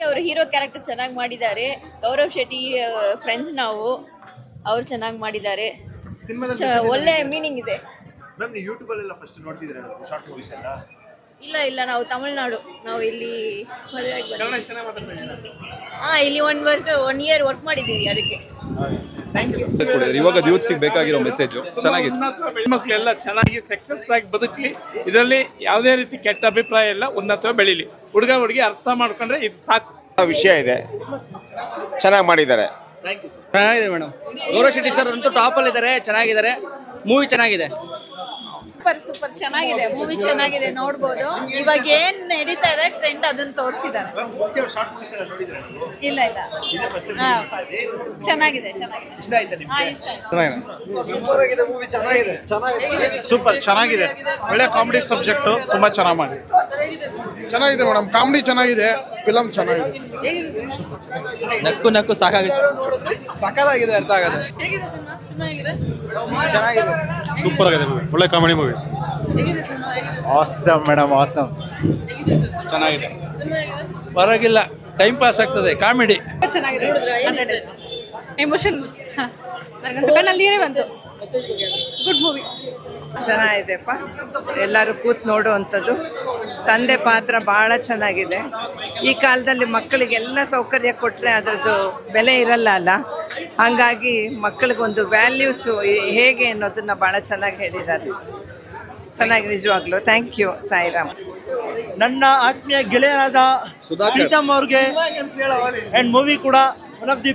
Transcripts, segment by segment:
ಅವರು hero character ಚೆನ್ನಾಗಿ ಮಾಡಿದ್ದಾರೆ. ಗೌರವ್ ಶೆಟ್ಟಿ ಫ್ರೆಂಡ್ಸ್ ನಾವು, ಅವ್ರು ಚೆನ್ನಾಗಿ ಮಾಡಿದ್ದಾರೆ. ಒಳ್ಳೆ ಮೀನಿಂಗ್ ಇದೆ. ಮ್ಯಾಮ್ ನೀವು ಯೂಟ್ಯೂಬ್ ಅಲ್ಲೆಲ್ಲ ಫಸ್ಟ್ ನೋಡ್ತಿದ್ರೆ ಶಾರ್ಟ್ ಮೂವೀಸ್ ಎಲ್ಲ? ಇಲ್ಲ ನಾವು ತಮಿಳ್ನಾಡು, ನಾವು ಇಲ್ಲಿ ಮದುವೆಯಾಗಿ ಕನ್ನಡ ಚೆನ್ನಾಗಿ ಮಾತಾಡ್ತಾ ಇಲ್ಲಿ 1 ಇಯರ್ ವರ್ಕ್ ಮಾಡಿದ್ದೀವಿ, ಅದಕ್ಕೆ ಥ್ಯಾಂಕ್ ಯು. ಇವಾಗ ಯೂತ್ಸಿಗೆ ಬೇಕಾಗಿರೋ ಮೆಸೇಜ್ ಚೆನ್ನಾಗಿತ್ತು. ಹೆಣ್ಮಕ್ಳೆಲ್ಲ ಚೆನ್ನಾಗಿ ಸಕ್ಸಸ್ ಆಗಿ ಬದುಕಲಿ, ಇದರಲ್ಲಿ ಯಾವುದೇ ರೀತಿ ಕೆಟ್ಟ ಅಭಿಪ್ರಾಯ ಇಲ್ಲ, ಉನ್ನತ ಬೆಳೀಲಿ. ಹುಡುಗಿ ಅರ್ಥ ಮಾಡ್ಕೊಂಡ್ರೆ ಇದು ಸಾಕು. ವಿಷಯ ಇದೆ, ಚೆನ್ನಾಗಿ ಮಾಡಿದ್ದಾರೆ. ಚೆನ್ನಾಗಿದೆ ಮೇಡಮ್. ಗೌರವ್ ಶೆಟ್ಟಿ ಸರ್ ಅಂತೂ ಟಾಪ್ ಅಲ್ಲಿ ಇದ್ದಾರೆ, ಚೆನ್ನಾಗಿದ್ದಾರೆ. ಮೂವಿ ಚೆನ್ನಾಗಿದೆ, ಸೂಪರ್ ಚೆನ್ನಾಗಿದೆ. ಮೂವಿ ಚೆನ್ನಾಗಿದೆ, ನೋಡ್ಬೋದು. ಇವಾಗ ಏನ್ ನಡೀತಾ ಇದೆ ಟ್ರೆಂಡ್ ಅದನ್ನ ತೋರಿಸಿದ್ದಾರೆ. ಇಲ್ಲ ಚೆನ್ನಾಗಿದೆ ಇಷ್ಟ ಆಯ್ತಾ ನಿಮ್ಗೆ? ಇಷ್ಟ ಆಯ್ತು. ಸೂಪರ್ ಆಗಿದೆ ಮೂವಿ, ಚೆನ್ನಾಗಿದೆ. ಸೂಪರ್ ಚೆನ್ನಾಗಿದೆ, ಒಳ್ಳೆ ಕಾಮಿಡಿ ಸಬ್ಜೆಕ್ಟ್, ತುಂಬಾ ಚೆನ್ನಾಗಿ ಮಾಡಿ. ಚೆನ್ನಾಗಿದೆ ಮೇಡಮ್, ಕಾಮಿಡಿ ಚೆನ್ನಾಗಿದೆ, ಫಿಲಮ್ ಚೆನ್ನಾಗಿದೆ. ನಕ್ಕು ಸಾಕಾಗಿದೆ. ಸಕ್ಕತ್ತಾಗಿದೆ, ಅರ್ಥ ಆಗದೆ. ಚೆನ್ನಾಗಿದೆ, ಸೂಪರ್ ಆಗಿದೆ ಮೂವಿ, ಒಳ್ಳೆ comedy movie. Awesome madam, awesome. ಚೆನ್ನಾಗಿದೆ, ಪರವಾಗಿಲ್ಲ, ಟೈಮ್ ಪಾಸ್ ಆಗ್ತದೆ, ಕಾಮಿಡಿ ಚೆನ್ನಾಗಿದೆ, ಎಮೋಷನ್ ನನಗಂತೂ ಕಣ್ಣಲ್ಲಿ ನೀರೇ ಬಂತು. Good movie. ಚೆನ್ನಾಗಿದೆಪ್ಪ, ಎಲ್ಲರೂ ಕೂತ್ ನೋಡುವಂಥದ್ದು. ತಂದೆ ಪಾತ್ರ ಭಾಳ ಚೆನ್ನಾಗಿದೆ. ಈ ಕಾಲದಲ್ಲಿ ಮಕ್ಕಳಿಗೆಲ್ಲ ಸೌಕರ್ಯ ಕೊಟ್ಟರೆ ಅದರದ್ದು ಬೆಲೆ ಇರಲ್ಲ ಅಲ್ಲ, ಹಾಗಾಗಿ ಮಕ್ಕಳಿಗೊಂದು ವ್ಯಾಲ್ಯೂಸು ಹೇಗೆ ಅನ್ನೋದನ್ನ ಭಾಳ ಚೆನ್ನಾಗಿ ಹೇಳಿದ್ದಾರೆ. ಚೆನ್ನಾಗಿ, ನಿಜವಾಗ್ಲೂ ಥ್ಯಾಂಕ್ ಯು ಸಾಯಿರಾಮ್. ನನ್ನ ಆತ್ಮೀಯ ಗೆಳೆಯರಾದ ಪ್ರೀತಮ್ ಅವ್ರಿಗೆ ಆ್ಯಂಡ್ ಮೂವಿ ಕೂಡ ಒನ್ ಆಫ್ ದಿ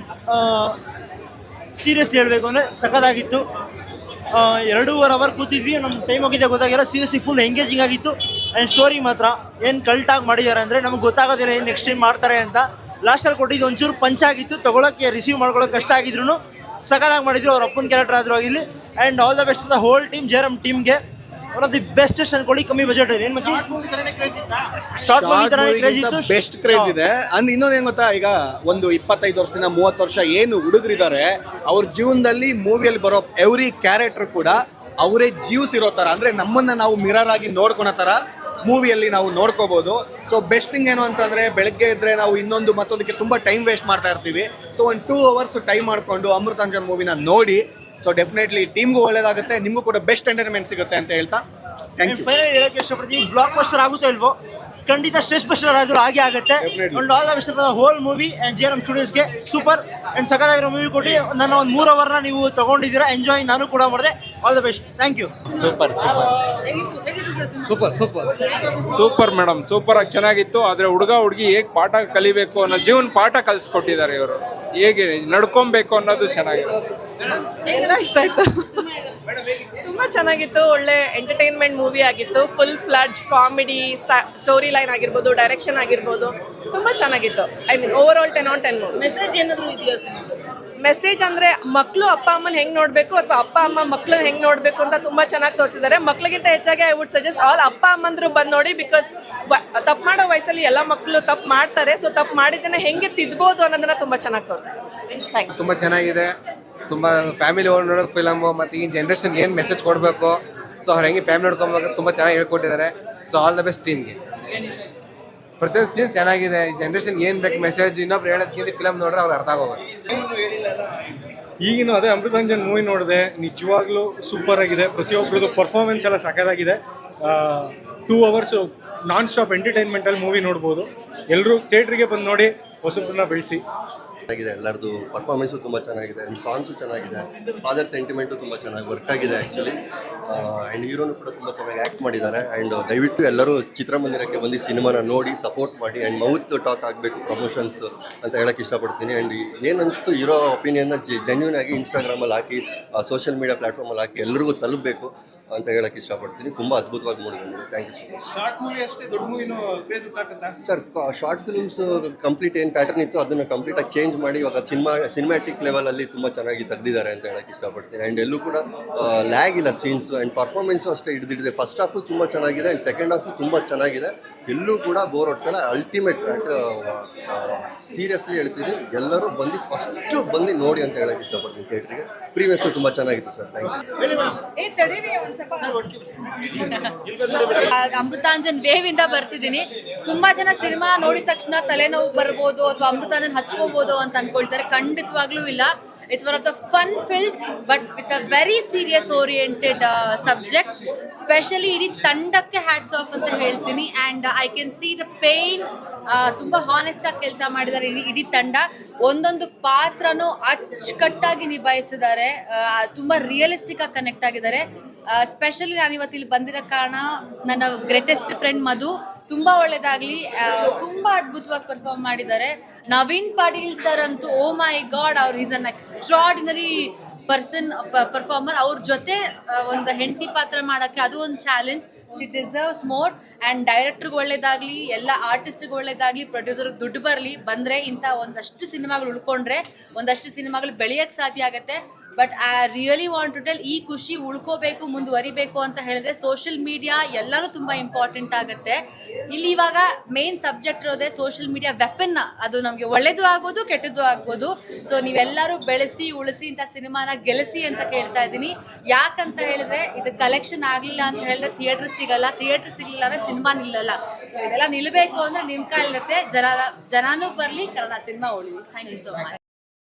ಸೀರಿಯಸ್ಲಿ ಹೇಳಬೇಕು ಅಂದರೆ ಸಖತ್ತಾಗಿತ್ತು. 2.5 ಅವರ್ ಕೂತಿದ್ವಿ, ನಮ್ಮ ಟೈಮ್ ಹೋಗಿದೆ ಗೊತ್ತಾಗಿಲ್ಲ. ಸೀರಿಯಸ್ಲಿ ಫುಲ್ ಎಂಗೇಜಿಂಗ್ ಆಗಿತ್ತು. ಆ್ಯಂಡ್ ಸ್ಟೋರಿ ಮಾತ್ರ ಏನು ಕಲ್ಟಾಗಿ ಮಾಡಿದ್ದಾರೆ ಅಂದರೆ ನಮ್ಗೆ ಗೊತ್ತಾಗೋದಿಲ್ಲ ಏನು ನೆಕ್ಸ್ಟ್ ಟೈಮ್ ಮಾಡ್ತಾರೆ ಅಂತ. ಲಾಸ್ಟಲ್ಲಿ ಕೊಟ್ಟಿದ್ದು ಒಂಚೂರು ಪಂಚಾಗಿತ್ತು, ತೊಗೊಳಕ್ಕೆ ರಿಸೀವ್ ಮಾಡ್ಕೊಳ್ಳೋಕೆ ಕಷ್ಟ ಆಗಿದ್ರು ಸಖತ್ತಾಗಿ ಮಾಡಿದ್ರು. ಅವ್ರ ಅಪ್ಪನ ಕ್ಯಾರೆಕ್ಟರ್ ಆದರೂ ಆಗಿರಲಿ. And all the best the whole team, Jayaram ಟೀಮ್ಗೆ ಒನ್ ಆಫ್ ದಿ ಬೆಸ್ಟೆಸ್ಟ್ ಅನ್ಕೊಳ್ಳಿ. ಕಮ್ಮಿ ಬಜೆಟ್ ಇದೆ. ಏನು ಮಚ್ಚಿ ಶಾರ್ಟ್ ಮೂವಿ ಥರನೇ ಕ್ರೇಜ್ ಇತ್ತು, ಬೆಸ್ಟ್ ಕ್ರೇಜ್ ಇದೆ. ಅಂದ್ ಇನ್ನೊಂದು ಏನು ಗೊತ್ತಾ, ಈಗ ಒಂದು 25 ವರ್ಷದಿಂದ 30 ವರ್ಷ ಏನು ಹುಡುಗರಿದ್ದಾರೆ, ಅವ್ರ ಜೀವನದಲ್ಲಿ ಮೂವಿಯಲ್ಲಿ ಬರೋ ಎವ್ರಿ ಕ್ಯಾರೆಕ್ಟರ್ ಕೂಡ ಅವರೇ ಜೀವಿಸಿರೋ ಥರ, ಅಂದರೆ ನಮ್ಮನ್ನು ನಾವು ಮಿರರ್ ಆಗಿ ನೋಡ್ಕೊಳೋ ಥರ ಮೂವಿಯಲ್ಲಿ ನಾವು ನೋಡ್ಕೋಬೋದು. ಸೊ ಬೆಸ್ಟ್ ಥಿಂಗ್ ಏನು ಅಂತಂದರೆ, ಬೆಳಗ್ಗೆ ಇದ್ದರೆ ನಾವು ಮತ್ತೊಂದಕ್ಕೆ ತುಂಬ ಟೈಮ್ ವೇಸ್ಟ್ ಮಾಡ್ತಾ ಇರ್ತೀವಿ. ಸೊ ಒಂದು 2 ಅವರ್ಸ್ ಟೈಮ್ ಮಾಡಿಕೊಂಡು ಅಮೃತಾಂಜನ್ ಮೂವಿನ ನೋಡಿ. ಸೊ ಡೆಫಿನೆಟ್ಲಿ ಟೀಮ್ಗೂ ಒಳ್ಳೇದಾಗುತ್ತೆ, ನಿಮಗೂ ಕೂಡ ಬೆಸ್ಟ್ ಎಂಟರ್ಟೈನ್ಮೆಂಟ್ ಸಿಗುತ್ತೆ ಅಂತ ಹೇಳ್ತಾ ಥ್ಯಾಂಕ್ ಯು. ಫೈನಲ್ ಹೇಳೋಕ್ಕೆ ಇಷ್ಟಪಡ್ತೀನಿ, ಬ್ಲಾಕ್ ಬಸ್ಟರ್ ಆಗುತ್ತೋ ಇಲ್ವೋ, ಖಂಡಿತ ಸ್ಟ್ರೆಸ್ ಬಸ್ಟರ್ ಆದರೂ ಹಾಗೆ ಆಗುತ್ತೆ. And all the best for the whole movie and Jayaram ಸ್ಟುಡಿಯೋಸ್ಗೆ ಸೂಪರ್ ಆ್ಯಂಡ್ ಸಖತ್ತಾಗಿರೋ ಮೂವಿ ಕೊಟ್ಟು ನನ್ನ ಒಂದು 3 ಅವರ್ನ ನೀವು ತೊಗೊಂಡಿದ್ದೀರಾ. ಎಂಜಾಯ್ ನಾನು ಕೂಡ ಮಾಡಿದೆ. All the best, thank you. Super madam, super ಆಗಿ ಚೆನ್ನಾಗಿತ್ತು. ಆದರೆ ಹುಡುಗಿ ಹೇಗೆ ಪಾಠ ಕಲಿಬೇಕು ಅನ್ನೋ ಜೀವನ ಪಾಠ ಕಲಿಸ್ಕೊಟ್ಟಿದ್ದಾರೆ ಇವರು, ಹೇಗೆ ನಡ್ಕೊಬೇಕು ಅನ್ನೋದು ಚೆನ್ನಾಗಿದೆ. ಎಲ್ಲ ಇಷ್ಟ ಆಯ್ತು, ತುಂಬಾ ಚೆನ್ನಾಗಿತ್ತು. ಒಳ್ಳೆ ಎಂಟರ್ಟೈನ್ಮೆಂಟ್ ಮೂವಿ ಆಗಿತ್ತು. ಫುಲ್ ಫ್ಲಡ್ಜ್ ಕಾಮಿಡಿ, ಸ್ಟೋರಿ ಲೈನ್ ಆಗಿರ್ಬೋದು, ಡೈರೆಕ್ಷನ್ ಆಗಿರ್ಬೋದು, ತುಂಬಾ ಚೆನ್ನಾಗಿತ್ತು. I mean over all 10 on 10 message ಏನಾದರೂ ಇದೆಯಾ? ಮೆಸೇಜ್ ಅಂದರೆ ಮಕ್ಕಳು ಅಪ್ಪ ಅಮ್ಮನ ಹೆಂಗೆ ನೋಡಬೇಕು ಅಥವಾ ಅಪ್ಪ ಅಮ್ಮ ಮಕ್ಕಳನ್ನ ಹೆಂಗೆ ನೋಡಬೇಕು ಅಂತ ತುಂಬ ಚೆನ್ನಾಗಿ ತೋರಿಸಿದ್ದಾರೆ. ಮಕ್ಕಳಿಗಿಂತ ಹೆಚ್ಚಾಗಿ ಐ ವುಡ್ ಸಜೆಸ್ಟ್ ಆಲ್ ಅಪ್ಪ ಅಮ್ಮಂದ್ರು ಬಂದು ನೋಡಿ. ಬಿಕಾಸ್ ತಪ್ಪು ಮಾಡೋ ವಯಸ್ಸಲ್ಲಿ ಎಲ್ಲ ಮಕ್ಕಳು ತಪ್ಪು ಮಾಡ್ತಾರೆ. ಸೊ ತಪ್ಪು ಮಾಡಿದ್ದನ್ನು ಹೆಂಗೆ ತಿದ್ಬೋದು ಅನ್ನೋದನ್ನ ತುಂಬ ಚೆನ್ನಾಗಿ ತೋರಿಸ್ತಾರೆ. Thank you. ತುಂಬ ಚೆನ್ನಾಗಿದೆ, ತುಂಬ ಫ್ಯಾಮಿಲಿ ನೋಡೋ ಫಿಲಮು. ಮತ್ತು ಈ ಜನ್ರೇಷನ್ಗೆ ಏನು ಮೆಸೇಜ್ ಕೊಡಬೇಕು, ಸೊ ಅವ್ರು ಹೆಂಗೆ ಫ್ಯಾಮಿಲಿ ನೋಡ್ಕೊಬೇಕು ತುಂಬ ಚೆನ್ನಾಗಿ ಹೇಳ್ಕೊಟ್ಟಿದ್ದಾರೆ. ಸೊ ಆಲ್ ದ ಬೆಸ್ಟ್ ಟೀಮ್ಗೆ. ಪ್ರತಿಯೊಂದು ಸೀನ್ ಚೆನ್ನಾಗಿದೆ. ಈ ಜನ್ರೇಷನ್ಗೆ ಏನು ಬೇಕು ಮೆಸೇಜ್, ಇನ್ನೊಬ್ರು ಹೇಳೋದಕ್ಕಿಂತ ಫಿಲಮ್ ನೋಡ್ರೆ ಅವ್ರು ಅರ್ಥ ಆಗೋದು. ಈಗಿನ ಅದೇ ಅಮೃತಾಂಜನ್ ಮೂವಿ ನೋಡಿದೆ, ನಿಜವಾಗ್ಲೂ ಸೂಪರ್ ಆಗಿದೆ. ಪ್ರತಿಯೊಬ್ಬರದ್ದು ಪರ್ಫಾರ್ಮೆನ್ಸ್ ಎಲ್ಲ ಸಖತ್ತಾಗಿದೆ. 2 ಅವರ್ಸು ನಾನ್ ಸ್ಟಾಪ್ ಎಂಟರ್ಟೈನ್ಮೆಂಟಲ್ಲಿ ಮೂವಿ ನೋಡ್ಬೋದು. ಎಲ್ಲರೂ ಥಿಯೇಟ್ರಿಗೆ ಬಂದು ನೋಡಿ, ಹೊಸಬ್ರನ್ನ ಬೆಳೆಸಿ. ಚೆನ್ನಾಗಿದೆ, ಎಲ್ಲರದು ಪರ್ಫಾರ್ಮೆನ್ಸು ತುಂಬ ಚೆನ್ನಾಗಿದೆ. ಆ್ಯಂಡ್ ಸಾಂಗ್ಸು ಚೆನ್ನಾಗಿದೆ. ಫಾದರ್ ಸೆಂಟಿಮೆಂಟು ತುಂಬ ಚೆನ್ನಾಗಿ ವರ್ಕ್ ಆಗಿದೆ ಆ್ಯಕ್ಚುಲಿ. ಆ್ಯಂಡ್ ಹೀರೋನು ಕೂಡ ತುಂಬ ಚೆನ್ನಾಗಿ ಆ್ಯಕ್ಟ್ ಮಾಡಿದ್ದಾರೆ. ಆ್ಯಂಡ್ ದಯವಿಟ್ಟು ಎಲ್ಲರೂ ಚಿತ್ರಮಂದಿರಕ್ಕೆ ಬಂದು ಸಿನಿಮಾನ ನೋಡಿ ಸಪೋರ್ಟ್ ಮಾಡಿ. ಆ್ಯಂಡ್ ಮೌತ್ ಟಾಕ್ ಆಗಬೇಕು ಪ್ರಮೋಷನ್ಸ್ ಅಂತ ಹೇಳೋಕ್ಕೆ ಇಷ್ಟಪಡ್ತೀನಿ. ಆ್ಯಂಡ್ ಏನು ಅನಿಸ್ತು ಇರೋ ಒಪಿನಿಯನ್ನ ಜೆನ್ಯೂನ್ ಆಗಿ ಇನ್ಸ್ಟಾಗ್ರಾಮಲ್ಲಿ ಹಾಕಿ, ಸೋಷಿಯಲ್ ಮೀಡಿಯಾ ಪ್ಲಾಟ್ಫಾರ್ಮಲ್ಲಿ ಹಾಕಿ ಎಲ್ರಿಗೂ ತಲುಪಬೇಕು ಅಂತ ಹೇಳಕ್ಕೆ ಇಷ್ಟಪಡ್ತೀನಿ. ತುಂಬ ಅದ್ಭುತವಾಗಿ ಮೂಡಿ ಬಂದಿದೆ. Thank you so much. Short movie ಅಷ್ಟೇ ದೊಡ್ಡ ಮೂವಿನೂ ಕ್ರೇಜ್ ಉಂಟಾಗುತ್ತಾ ಸರ್? ಶಾರ್ಟ್ ಫಿಲ್ಮ್ಸ್ ಕಂಪ್ಲೀಟ್ ಏನು ಪ್ಯಾಟರ್ನ್ ಇತ್ತು ಅದನ್ನು ಕಂಪ್ಲೀಟಾಗಿ ಚೇಂಜ್ ಮಾಡಿ ಇವಾಗ ಸಿನಿಮ್ಯಾಟಿಕ್ ಲೆವೆಲಲ್ಲಿ ತುಂಬ ಚೆನ್ನಾಗಿ ತೆಗೆದಿದ್ದಾರೆ ಅಂತ ಹೇಳಕ್ಕೆ ಇಷ್ಟಪಡ್ತೀನಿ. ಆ್ಯಂಡ್ ಎಲ್ಲೂ ಕೂಡ ಲ್ಯಾಗ್ ಇಲ್ಲ ಸೀನ್ಸು. ಆ್ಯಂಡ್ ಪರ್ಫಾರ್ಮೆನ್ಸು ಅಷ್ಟೇ ಹಿಡಿದಿದೆ. ಫಸ್ಟ್ ಹಾಫು ತುಂಬ ಚೆನ್ನಾಗಿದೆ ಆ್ಯಂಡ್ ಸೆಕೆಂಡ್ ಹಾಫು ತುಂಬ ಚೆನ್ನಾಗಿದೆ. ಎಲ್ಲೂ ಕೂಡ ಬೋರ್ ಹೊಡ್ಸಲ್ಲ. ಅಲ್ಟಿಮೇಟ್ ಸೀರಿಯಸ್ಲಿ ಹೇಳ್ತೀನಿ, ಎಲ್ಲರೂ ಬಂದು ಫಸ್ಟ್ ಬಂದು ನೋಡಿ ಅಂತ ಹೇಳಕ್ಕೆ ಇಷ್ಟಪಡ್ತೀನಿ ಥಿಯೇಟ್ರಿಗೆ. ಪ್ರೀಮಿಯರ್ ಶೋ ತುಂಬ ಚೆನ್ನಾಗಿತ್ತು sir. Thank you. Amrutanjan wave ಇಂದ ಬರ್ತಿದ್ದೀನಿ. ತುಂಬಾ ಜನ ಸಿನಿಮಾ ನೋಡಿದ ತಕ್ಷಣ ತಲೆನೋವು ಬರ್ಬೋದು ಅಥವಾ ಅಮೃತಾಂಜನ್ ಹಚ್ಕೋಬಹುದು ಅಂತ ಅನ್ಕೊಳ್ತಾರೆ. ಖಂಡಿತವಾಗ್ಲೂ ಇಲ್ಲ. It's one of the fun-filled but with a very serious-oriented subject. Especially ಇಡೀ ತಂಡಕ್ಕೆ ಹ್ಯಾಟ್ಸ್ ಆಫ್ ಅಂತ ಹೇಳ್ತೀನಿ. And I can see the pain. ತುಂಬ ಹಾನೆಸ್ಟ್ ಆಗಿ ಕೆಲಸ ಮಾಡಿದ್ದಾರೆ ಇಡೀ ತಂಡ. ಒಂದೊಂದು ಪಾತ್ರನೂ ಅಚ್ಚುಕಟ್ಟಾಗಿ ನಿಭಾಯಿಸಿದ್ದಾರೆ. ತುಂಬ ರಿಯಲಿಸ್ಟಿಕ್ ಆಗಿ ಕನೆಕ್ಟ್ ಆಗಿದ್ದಾರೆ. ಸ್ಪೆಷಲಿ ನಾನು ಇವತ್ತು ಇಲ್ಲಿ ಬಂದಿರೋ ಕಾರಣ ನನ್ನ ಗ್ರೇಟೆಸ್ಟ್ ಫ್ರೆಂಡ್ ಮಧು. ತುಂಬ ಒಳ್ಳೇದಾಗಲಿ. ತುಂಬ ಅದ್ಭುತವಾಗಿ ಪರ್ಫಾರ್ಮ್ ಮಾಡಿದ್ದಾರೆ. ನವೀನ್ ಪಾಟೀಲ್ ಸರ್ ಅಂತೂ ಓ ಮೈ ಗಾಡ್, ಅವ್ರು ಈಸ್ ಅನ್ ಎಕ್ಸ್ಟ್ರಾರ್ಡಿನರಿ ಪರ್ಫಾರ್ಮರ್. ಅವ್ರ ಜೊತೆ ಒಂದು ಹೆಂಡತಿ ಪಾತ್ರ ಮಾಡೋಕ್ಕೆ ಅದು ಒಂದು challenge. She deserves more. And ಡೈರೆಕ್ಟ್ರಿಗೆ ಒಳ್ಳೇದಾಗಲಿ, ಎಲ್ಲ ಆರ್ಟಿಸ್ಟ್ಗೆ ಒಳ್ಳೇದಾಗಲಿ, ಪ್ರೊಡ್ಯೂಸರ್ಗೆ ದುಡ್ಡು ಬಂದರೆ ಇಂಥ ಒಂದಷ್ಟು ಸಿನಿಮಾಗಳು ಉಳ್ಕೊಂಡ್ರೆ ಒಂದಷ್ಟು ಸಿನಿಮಾಗಳು ಬೆಳೆಯೋಕ್ಕೆ ಸಾಧ್ಯ ಆಗುತ್ತೆ. But I really want to tell, ಈ ಖುಷಿ ಉಳ್ಕೋಬೇಕು, ಮುಂದುವರಿಬೇಕು ಅಂತ ಹೇಳಿದ್ರೆ ಸೋಷಿಯಲ್ ಮೀಡಿಯಾ ಎಲ್ಲನೂ ತುಂಬ ಇಂಪಾರ್ಟೆಂಟ್ ಆಗುತ್ತೆ. ಇಲ್ಲಿ ಇವಾಗ ಮೇನ್ ಸಬ್ಜೆಕ್ಟ್ ಇರೋದೇ ಸೋಷಿಯಲ್ ಮೀಡಿಯಾ ವೆಪನ್. ಅದು ನಮಗೆ ಒಳ್ಳೇದು ಆಗ್ಬೋದು, ಕೆಟ್ಟದ್ದು ಆಗ್ಬೋದು. ಸೊ ನೀವೆಲ್ಲರೂ ಬೆಳೆಸಿ ಉಳಿಸಿ ಇಂಥ ಸಿನಿಮಾನ ಗೆಲ್ಲಿಸಿ ಅಂತ ಕೇಳ್ತಾ ಇದ್ದೀನಿ. ಯಾಕಂತ ಹೇಳಿದ್ರೆ ಇದು ಕಲೆಕ್ಷನ್ ಆಗಲಿಲ್ಲ ಅಂತ ಹೇಳಿದ್ರೆ ಥಿಯೇಟ್ರ್ ಸಿಗಲ್ಲ ಅಂದರೆ ಸಿನಿಮಾ ನಿಲ್ಲಲ್ಲ. ಸೊ ಇದೆಲ್ಲ ನಿಲ್ಲಬೇಕು ಅಂದರೆ ನಿಮ್ಮ ಕೈಲಿರುತ್ತೆ. ಜನನೂ ಬರಲಿ, ಕನ್ನಡ ಸಿನಿಮಾ ಉಳಿಲಿ. Thank you so much.